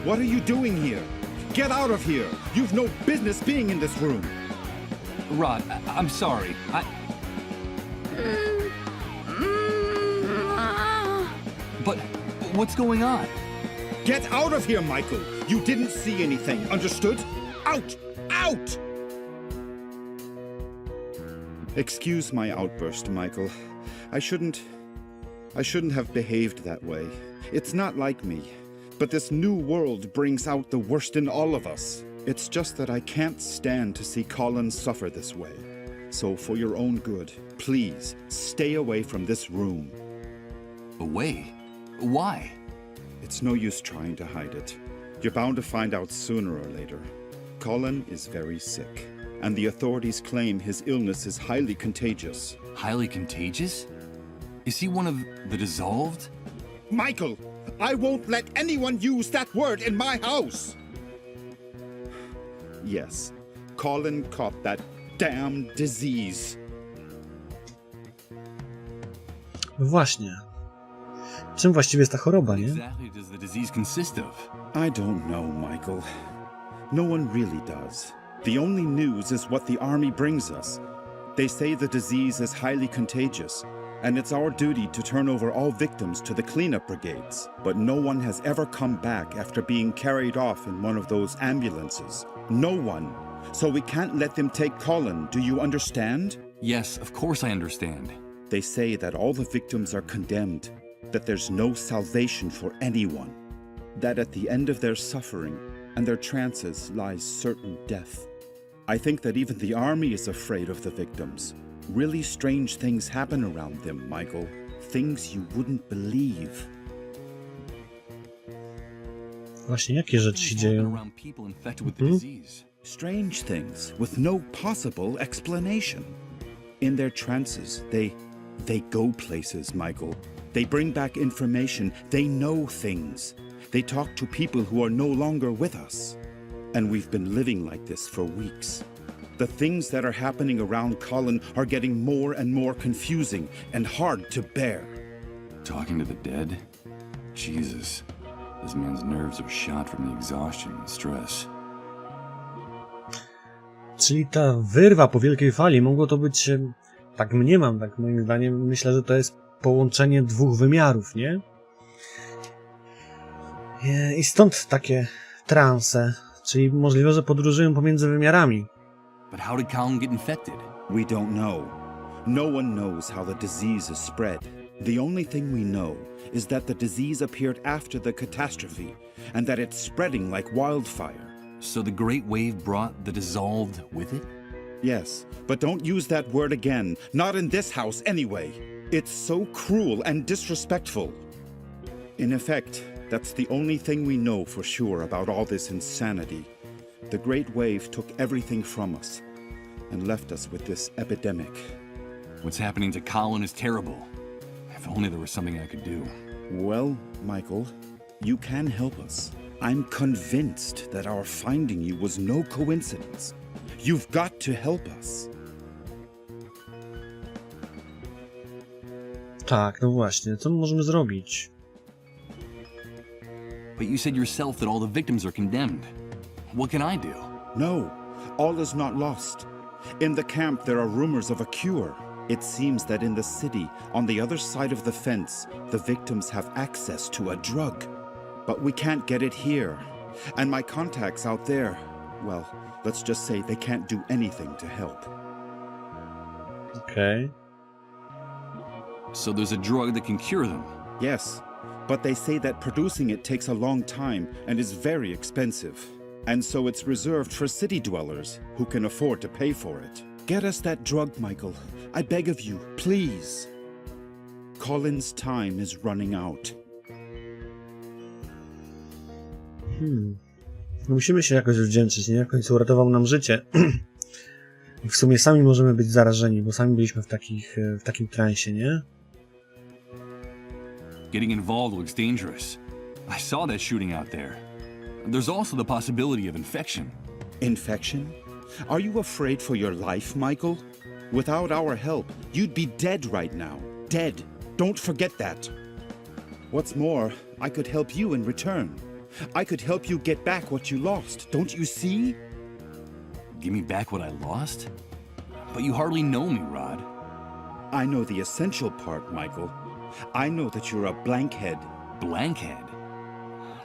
What are you doing here? Get out of here! You've no business being in this room! Rod, I'm sorry. But what's going on? Get out of here, Michael! You didn't see anything, understood? Out! Out! Excuse my outburst, Michael. I shouldn't have behaved that way. It's not like me. But this new world brings out the worst in all of us. It's just that I can't stand to see Colin suffer this way. So for your own good, please stay away from this room. Away? Why? It's no use trying to hide it. You're bound to find out sooner or later. Colin is very sick, and the authorities claim his illness is highly contagious. Highly contagious? Is he one of the dissolved? Michael, I won't let anyone use that word in my house! Yes, Colin caught that damn disease. Właśnie. Czym właściwie jest ta choroba, nie? Exactly does the disease consist of? I don't know, Michael. No one really does. The only news is what the army brings us. They say the disease is highly contagious, and it's our duty to turn over all victims to the cleanup brigades. But no one has ever come back after being carried off in one of those ambulances. No one. So we can't let them take Colin, do you understand? Yes, of course I understand. They say that all the victims are condemned, that there's no salvation for anyone, that at the end of their suffering and their trances lies certain death. I think that even the army is afraid of the victims. Really strange things happen around them, Michael. Things you wouldn't believe. Właśnie, jakie rzeczy się dzieją? Around people infected with the disease. Strange things with no possible explanation. In their trances, they go places, Michael. They bring back information. They know things. They talk to people who are no longer with us. And we've been living like this for weeks. The things that are happening around Colin are getting more and more confusing and hard to bear. Talking to the dead? Jesus. This man's nerves are shot from the exhaustion and stress. Czyli ta wyrwa po Wielkiej Fali mogło to być, tak mniemam, tak moim zdaniem, myślę, że to jest połączenie dwóch wymiarów, nie? I stąd takie transe, czyli możliwe, że podróżują pomiędzy wymiarami. But how did Colin get infected? We don't know. No one knows how the disease is spread. The only thing we know is that the disease appeared after the catastrophe and that it's spreading like wildfire. So the Great Wave brought the dissolved with it? Yes, but don't use that word again. Not in this house anyway. It's so cruel and disrespectful. In effect, that's the only thing we know for sure about all this insanity. The Great Wave took everything from us and left us with this epidemic. What's happening to Colin is terrible. If only there was something I could do. Well, Michael, you can help us. I'm convinced that our finding you was no coincidence. You've got to help us. Tak, no właśnie, co możemy zrobić? But you said yourself that all the victims are condemned. What can I do? No, all is not lost. In the camp there are rumors of a cure. It seems that in the city, on the other side of the fence, the victims have access to a drug. But we can't get it here. And my contacts out there, well, let's just say they can't do anything to help. Okej. So there's a drug that can cure them. Yes, but they say that producing it takes a long time and is very expensive. And so it's reserved for city dwellers who can afford to pay for it. Get us that drug, Michael. I beg of you, please. Colin's time is running out. Musimy się jakoś wdzięczyć, nie? W końcu uratował nam życie. W sumie sami możemy być zarażeni, bo sami byliśmy w takim transie, nie? Getting involved looks dangerous. I saw that shooting out there. There's also the possibility of infection. Infection? Are you afraid for your life, Michael? Without our help, you'd be dead right now. Dead. Don't forget that. What's more, I could help you in return. I could help you get back what you lost, don't you see? Give me back what I lost? But you hardly know me, Rod. I know the essential part, Michael. I know that you're a blankhead. Blankhead?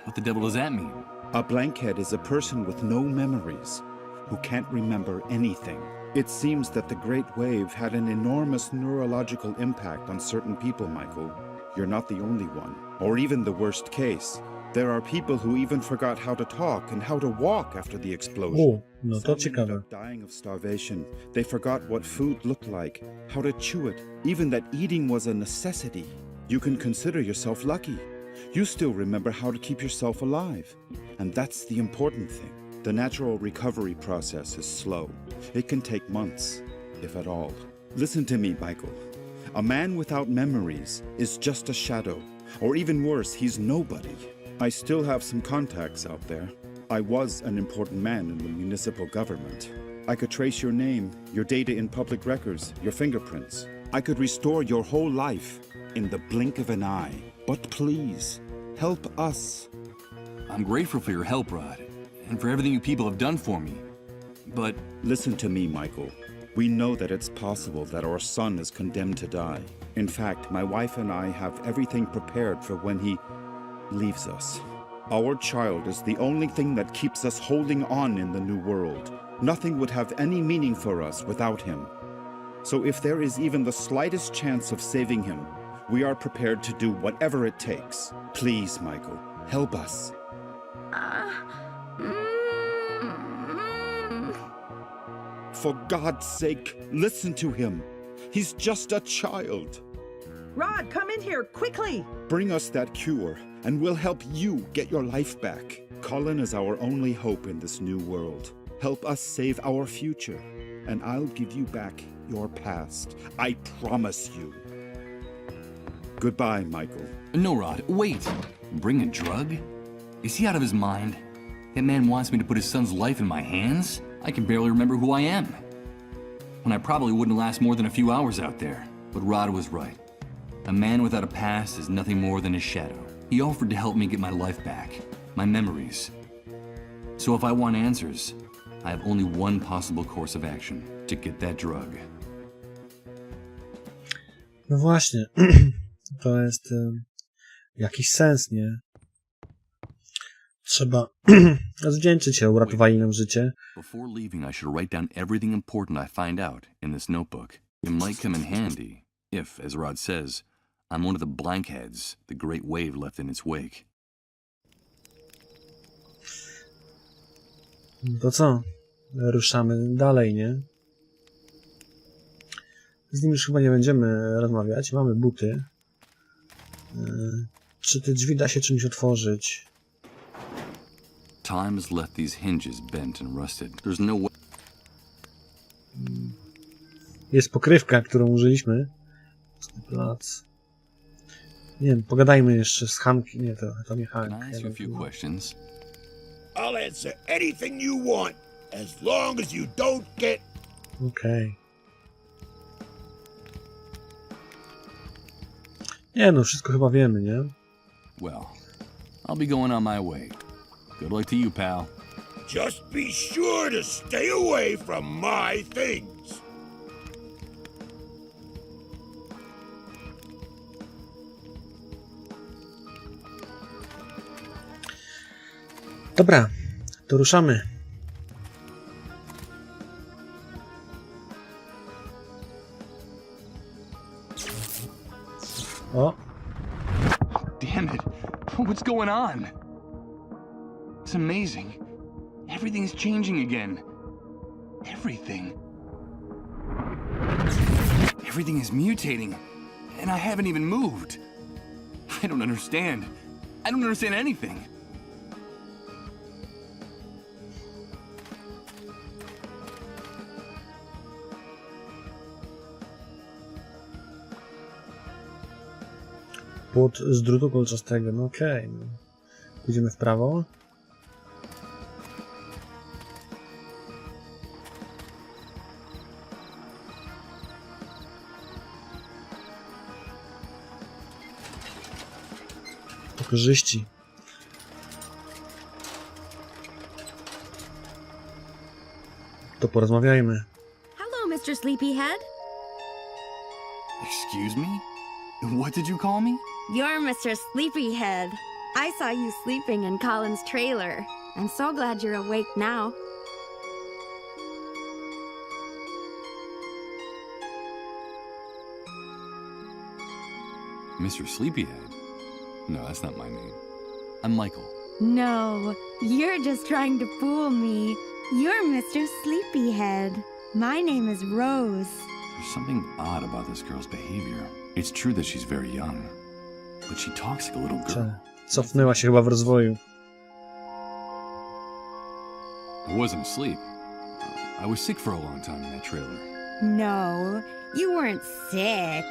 What the devil does that mean? A blankhead is a person with no memories, who can't remember anything. It seems that the Great Wave had an enormous neurological impact on certain people, Michael. You're not the only one, or even the worst case. There are people who even forgot how to talk and how to walk after the explosion. No to Some ended ciekawe. up dying of starvation. They forgot what food looked like, how to chew it, even that eating was a necessity. You can consider yourself lucky. You still remember how to keep yourself alive. And that's the important thing. The natural recovery process is slow. It can take months, if at all. Listen to me, Michael. A man without memories is just a shadow, or even worse, he's nobody. I still have some contacts out there. I was an important man in the municipal government. I could trace your name, your data in public records, your fingerprints. I could restore your whole life in the blink of an eye. But please, help us. I'm grateful for your help, Rod, and for everything you people have done for me. But Listen to me, Michael. We know that it's possible that our son is condemned to die. In fact, my wife and I have everything prepared for when he leaves us. Our child is the only thing that keeps us holding on in the new world. Nothing would have any meaning for us without him. So if there is even the slightest chance of saving him, we are prepared to do whatever it takes. Please, Michael, help us. For God's sake, listen to him. He's just a child. Rod, come in here, quickly! Bring us that cure, and we'll help you get your life back. Colin is our only hope in this new world. Help us save our future, and I'll give you back your past. I promise you. Goodbye, Michael. no, Rod, wait. Bring a drug? Is he out of his mind? That man wants me to put his son's life in my hands? I can barely remember who I am. And I probably wouldn't last more than a few hours out there. But Rod was right. A man without a past is nothing more than a shadow. He offered to help me get my life back, my memories. So if I want answers, I have only one possible course of action, to get that drug. No właśnie. To jest jakiś sens, nie? Trzeba zwdzięczyć się, uratowali nam życie. Before leaving, I should write down everything important I find out in this notebook. It might come in handy if, as Rod says, I'm one of the blankheads the Great Wave left in its wake. To co? Ruszamy dalej, nie? Z nim już chyba nie będziemy rozmawiać. Mamy buty. Czy te drzwi da się czymś otworzyć? Time has left these hinges bent and rusted. There's no way. Jest pokrywka, którą użyliśmy. Plac. Nie wiem, pogadajmy jeszcze z Hankiem. Nie, to nie Hank. Can I ask you a few questions? I'll answer anything you want, as long as you don't get... Okej. Nie no, wszystko chyba wiemy, nie? Well, I'll be going on my way. Good luck to you, pal. Just be sure to stay away from my things. Dobra, to ruszamy. O, Damn it. What's going on? It's amazing. Everything's changing again. Everything. Everything is mutating. And I haven't even moved. I don't understand. I don't understand anything. płot z drutu kolczastego. No okej. No. Pójdziemy w prawo. Po korzyści. To porozmawiajmy. Hello, Mr. Sleepyhead. Excuse me? What did you call me? You're Mr. Sleepyhead. I saw you sleeping in Colin's trailer. I'm so glad you're awake now. Mr. Sleepyhead? No, that's not my name. I'm Michael. No, you're just trying to fool me. You're Mr. Sleepyhead. My name is Rose. There's something odd about this girl's behavior. It's true that she's very young, but she talks like a little girl. Cofnęła się chyba w rozwoju. I wasn't asleep. I was sick for a long time in that trailer. No, you weren't sick.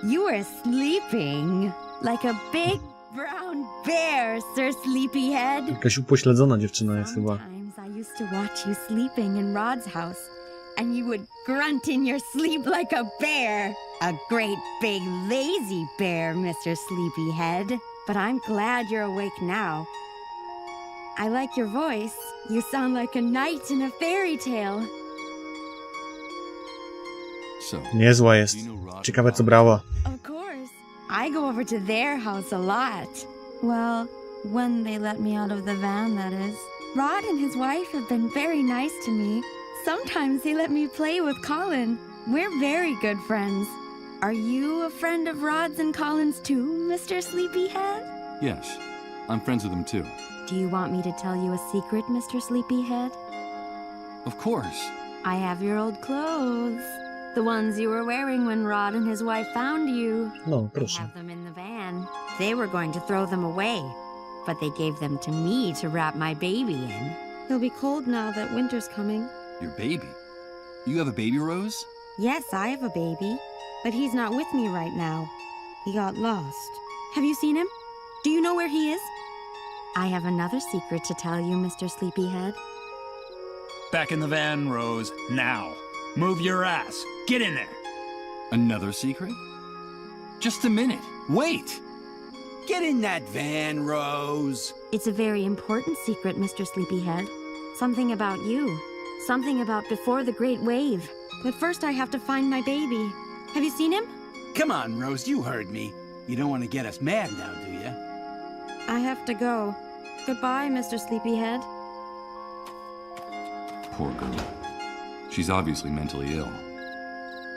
You were sleeping like a big brown bear, Sir Sleepyhead. Jakaś upośledzona dziewczyna jest chyba. Sometimes I used to watch you sleeping in Rod's house, and you would grunt in your sleep like a bear. A great big lazy bear, Mr. Sleepyhead. But I'm glad you're awake now. I like your voice. You sound like a knight in a fairy tale. So, Niezła jest. Ciekawe co brała. Of course. I go over to their house a lot. Well, when they let me out of the van, that is. Rod and his wife have been very nice to me. Sometimes they let me play with Colin. We're very good friends. Are you a friend of Rod's and Colin's too, Mr. Sleepyhead? yes, I'm friends with them too. Do you want me to tell you a secret, Mr. Sleepyhead? Of course. I have your old clothes. The ones you were wearing when Rod and his wife found you. No, I proszę. have them in the van. They were going to throw them away, but they gave them to me to wrap my baby in. He'll be cold now that winter's coming. Your baby? You have a baby, Rose? Yes, I have a baby, but he's not with me right now. He got lost. Have you seen him? Do you know where he is? I have another secret to tell you, Mr. Sleepyhead. Back in the van, Rose, now. Move your ass. Get in there. Another secret? Just a minute. Wait! Get in that van, Rose. It's a very important secret, Mr. Sleepyhead. Something about you. Something about before the Great Wave. But first I have to find my baby. Have you seen him? Come on, Rose, you heard me. You don't want to get us mad now, do you? I have to go. Goodbye, Mr. Sleepyhead. Poor girl. She's obviously mentally ill.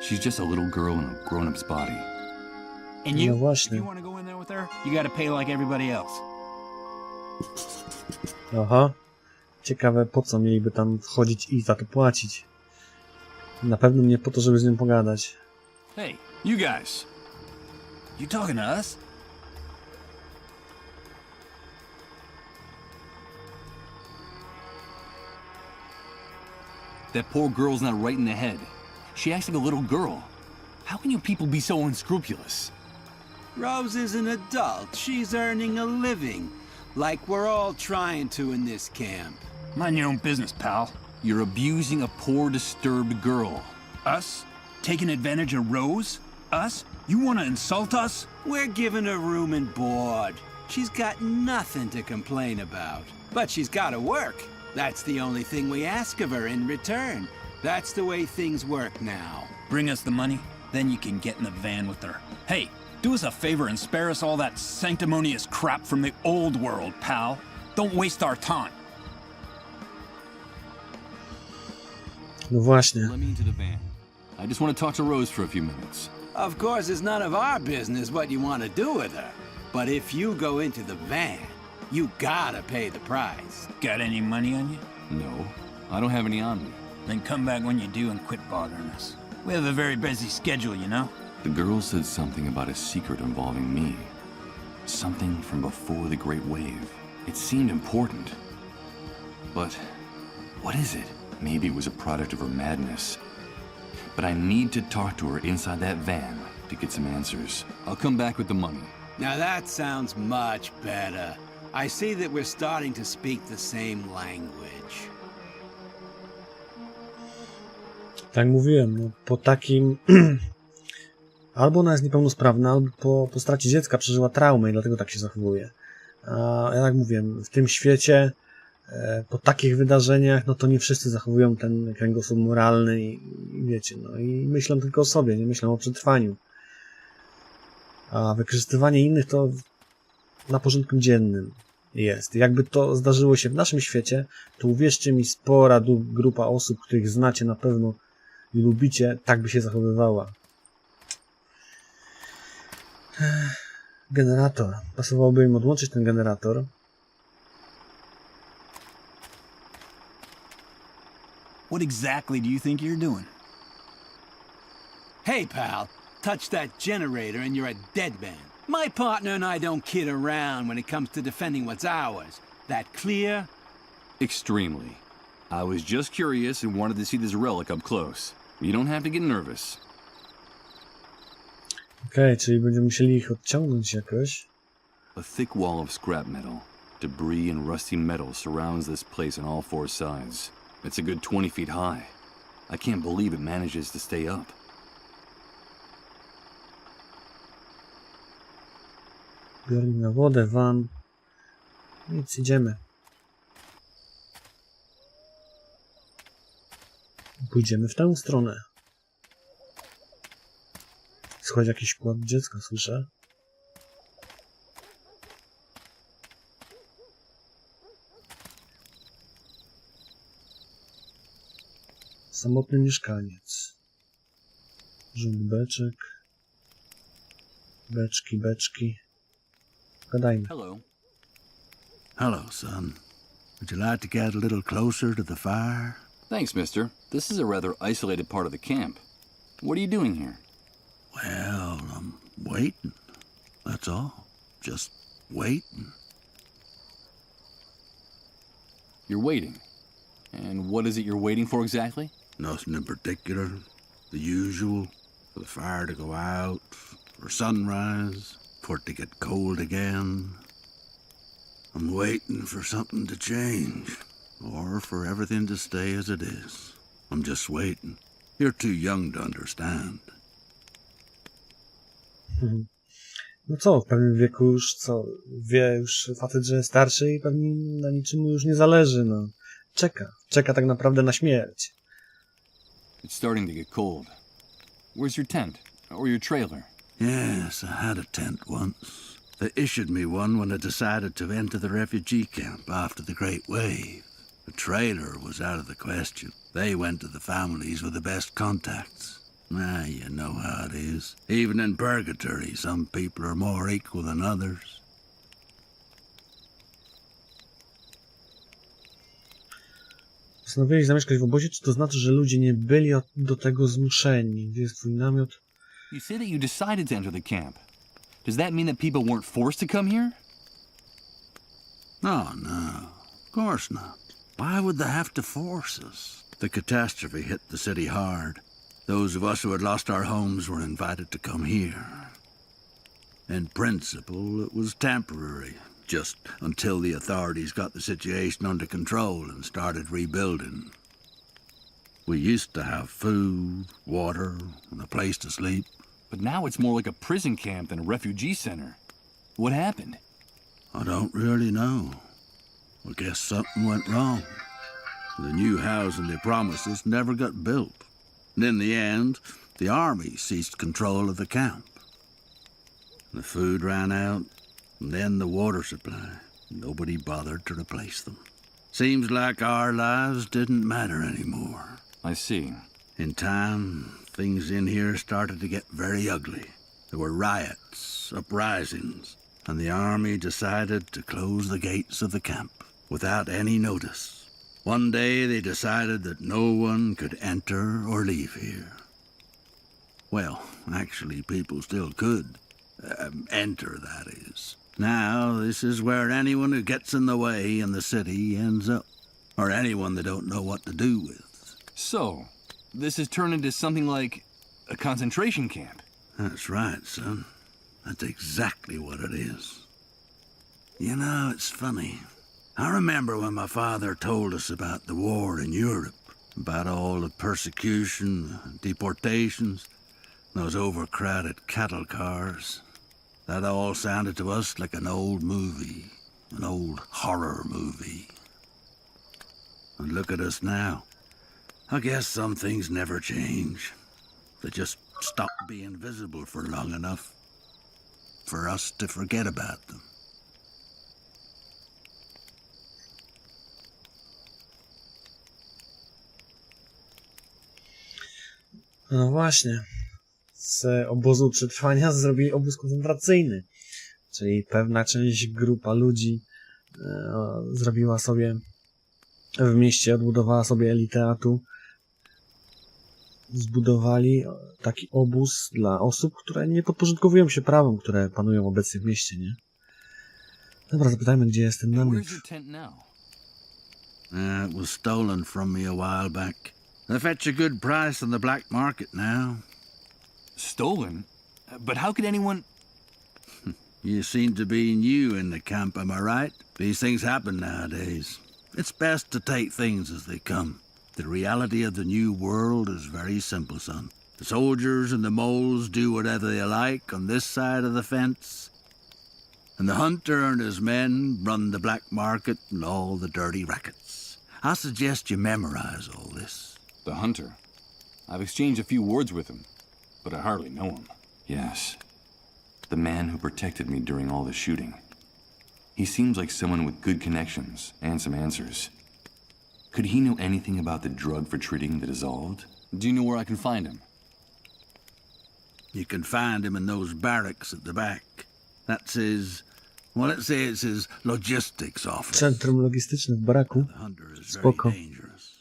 She's just a little girl in a grown-up's body. And No you, właśnie. if you want to go in there with her, you got to pay like everybody else. Aha. Ciekawe po co mieliby tam wchodzić i za to płacić. Na pewno nie po to, żeby z nią pogadać. Hey, you guys. You talking to us? That poor girl's not right in the head. She acts like a little girl. How can you people be so unscrupulous? Rose is an adult. She's earning a living. Like we're all trying to in this camp. Mind your own business, pal. You're abusing a poor, disturbed girl. Us? Taking advantage of Rose? Us? You want to insult us? We're giving her room and board. She's got nothing to complain about. But she's got to work. That's the only thing we ask of her in return. That's the way things work now. Bring us the money, then you can get in the van with her. Hey, do us a favor and spare us all that sanctimonious crap from the old world, pal. Don't waste our time. No właśnie. Let me into the van. I just want to talk to Rose for a few minutes. Of course, it's none of our business what you want to do with her. But if you go into the van, you gotta pay the price. Got any money on you? No, I don't have any on me. Then come back when you do and quit bothering us. We have a very busy schedule, you know? The girl said something about a secret involving me. Something from before the Great Wave. It seemed important. But what is it? Maybe it was a product of her madness. But I need to talk to her inside that van to get some answers. I'll come back with the money. Now that sounds much better. I see that we're starting to speak the same language. Tak mówiłem, no, po takim... albo ona jest niepełnosprawna, albo po stracie dziecka przeżyła traumę i dlatego tak się zachowuje. A ja tak mówiłem, w tym świecie po takich wydarzeniach, no to nie wszyscy zachowują ten kręgosłup moralny i wiecie, no i myślą tylko o sobie, nie myślą o przetrwaniu. A wykorzystywanie innych to na porządku dziennym jest. Jakby to zdarzyło się w naszym świecie, to uwierzcie mi, spora grupa osób, których znacie na pewno i lubicie, tak by się zachowywała. Generator. Pasowałoby im odłączyć ten generator. What exactly do you think you're doing? Hey, pal, touch that generator and you're a dead man. My partner and I don't kid around when it comes to defending what's ours. That clear? Extremely. I was just curious and wanted to see this relic up close. You don't have to get nervous. Okej, czyli będziemy musieli ich odciągnąć jakoś. A thick wall of scrap metal, debris and rusty metal surrounds this place on all four sides. It's a good 20 feet high. I can't believe it manages to stay up. Biornik na wodę, van. Nic, idziemy. Pójdziemy w tę stronę. Słychać jakiś płacz dziecka, słyszę. Samotny mieszkaniec. Rzut beczek. Beczki. Gadajmy. Hello. Hello, son. Would you like to get a little closer to the fire? Thanks, mister. This is a rather isolated part of the camp. What are you doing here? Well, I'm waiting. That's all. Just waiting. You're waiting. And what is it you're waiting for exactly? Nothing in particular. The usual. For the fire to go out, for sunrise, for it to get cold again. I'm waiting for something to change, or for everything to stay as it is. I'm just waiting. You're too young to understand. No co, w pewnym wieku już wie już facet, że jest starszy i pewnie na niczym mu już nie zależy, no. Czeka tak naprawdę na śmierć. It's starting to get cold. Where's your tent? Or your trailer? Yes, I had a tent once. They issued me one when I decided to enter the refugee camp after the Great Wave. A trailer was out of the question. They went to the families with the best contacts. Ah, you know how it is. Even in purgatory, some people are more equal than others. Postanowili zamieszkać w obozie, czy to znaczy, że ludzie nie byli do tego zmuszeni? Gdzie jest twój namiot? You say that you decided to enter the camp. Does that mean that people weren't forced to come here? Oh, no. Of course not. Why would they have to force us? The catastrophe hit the city hard. Those of us who had lost our homes were invited to come here. In principle, it was temporary, just until the authorities got the situation under control and started rebuilding. We used to have food, water, and a place to sleep. But now it's more like a prison camp than a refugee center. What happened? I don't really know. I guess something went wrong. The new housing they promised us never got built. And in the end, the army ceased control of the camp. The food ran out, and then the water supply. Nobody bothered to replace them. Seems like our lives didn't matter anymore. I see. In time, things in here started to get very ugly. There were riots, uprisings, and the army decided to close the gates of the camp without any notice. One day they decided that no one could enter or leave here. Well, actually, people still could. Enter, that is. Now, this is where anyone who gets in the way in the city ends up. Or anyone they don't know what to do with. So, this has turned into something like a concentration camp. That's right, son. That's exactly what it is. You know, it's funny. I remember when my father told us about the war in Europe, about all the persecution, deportations, those overcrowded cattle cars. That all sounded to us like an old movie, an old horror movie. And look at us now. I guess some things never change. They just stop being visible for long enough for us to forget about them. No właśnie. Z obozu przetrwania zrobili obóz koncentracyjny. Czyli pewna część, grupa ludzi zrobiła sobie w mieście, odbudowała sobie eliteatu. Zbudowali taki obóz dla osób, które nie podporządkowują się prawom, które panują obecnie w mieście, nie? Dobra, zapytajmy, gdzie jest ten namiot. It was stolen from me a while back. They fetch a good price on the black market now. Stolen? But how could anyone... You seem to be new in the camp, am I right? These things happen nowadays. It's best to take things as they come. The reality of the new world is very simple, son. The soldiers and the moles do whatever they like on this side of the fence. And the hunter and his men run the black market and all the dirty rackets. I suggest you memorize all this. The hunter? I've exchanged a few words with him, but I hardly know him. Yes. The man who protected me during all the shooting. He seems like someone with good connections and some answers. Could he know anything about the drug for treating the dissolved? Do you know where I can find him? You can find him in those barracks at the back. That's his... well, let's say it's his logistics office. Centrum logistyczne w baraku. The hunter is very Spoko. dangerous.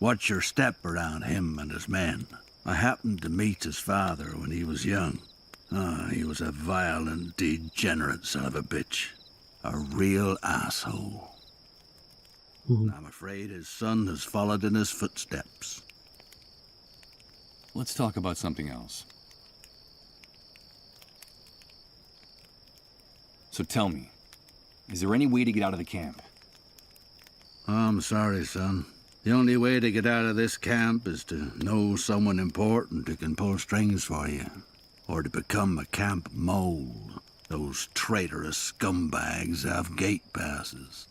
Watch your step around him and his men. I happened to meet his father when he was young. He was a violent, degenerate son of a bitch. A real asshole. I'm afraid his son has followed in his footsteps. Let's talk about something else. So tell me, is there any way to get out of the camp? I'm sorry, son. The only way to get out of this camp is to know someone important who can pull strings for you. Or to become a camp mole. Those traitorous scumbags have gate passes.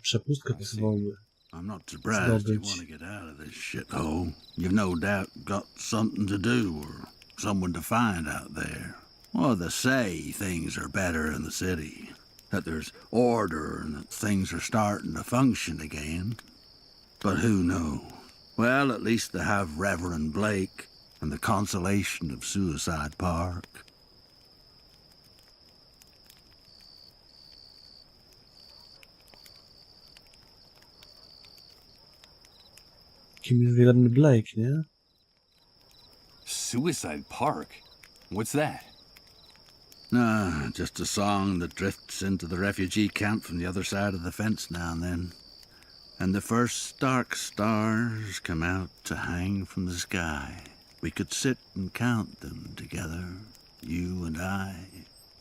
Przepustkę posypałoby. I'm not surprised you want to get out of this shithole. You've no doubt got something to do or someone to find out there. Well, they say things are better in the city, that there's order and that things are starting to function again. But who knows? Well, at least they have Reverend Blake and the consolation of Suicide Park. Kim jest wierny Blake, nie? Suicide Park? What's that? Just a song that drifts into the refugee camp from the other side of the fence now and then. And the first dark stars come out to hang from the sky. We could sit and count them together, you and I,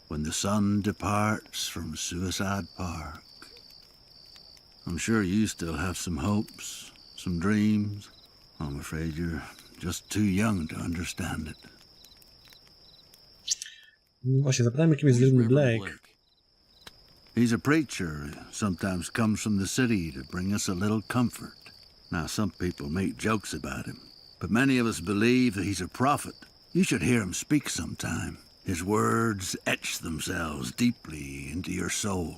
when the sun departs from Suicide Park. I'm sure you still have some hopes, some dreams. I'm afraid you're just too young to understand it. No właśnie, zapytajmy, kim jest wierny Blake. He's a preacher who sometimes comes from the city to bring us a little comfort. Now, some people make jokes about him, but many of us believe that he's a prophet. You should hear him speak sometime. His words etch themselves deeply into your soul.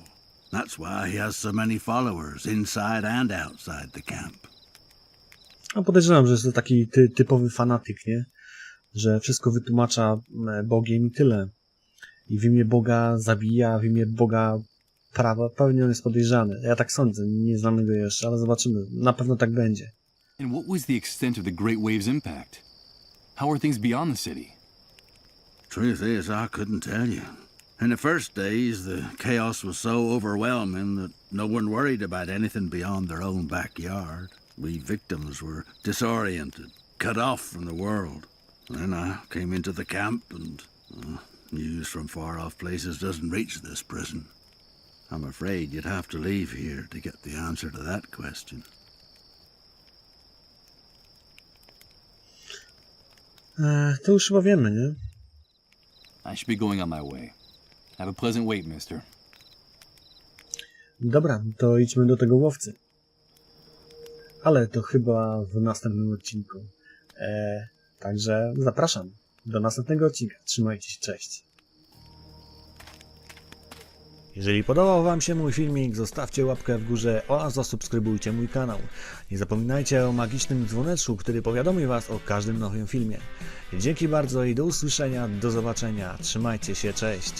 That's why he has so many followers inside and outside the camp. A podejrzewam, że jest to taki typowy fanatyk, nie? Że wszystko wytłumacza Bogiem i tyle. I w imię Boga zabija, w imię Boga prawa. Pewnie on jest podejrzany. Ja tak sądzę, nie znamy go jeszcze, ale zobaczymy. Na pewno tak będzie. And what was the extent of the Great Wave's impact? How are things beyond the city? Truth is, I couldn't tell you. In the first days, the chaos was so overwhelming that no one worried about anything beyond their own backyard. We victims were disoriented, cut off from the world. Then I came into the camp and news from far-off places doesn't reach this prison. I'm afraid you'd have to leave here to get the answer to that question. To już chyba wiemy, nie? I should be going on my way. Have a pleasant wait, mister. Dobra, to idźmy do tego łowcy. ale to chyba w następnym odcinku. Także zapraszam do następnego odcinka. Trzymajcie się, cześć. Jeżeli podobał Wam się mój filmik, zostawcie łapkę w górze oraz zasubskrybujcie mój kanał. Nie zapominajcie o magicznym dzwoneczku, który powiadomi Was o każdym nowym filmie. Dzięki bardzo i do usłyszenia, do zobaczenia. Trzymajcie się, cześć.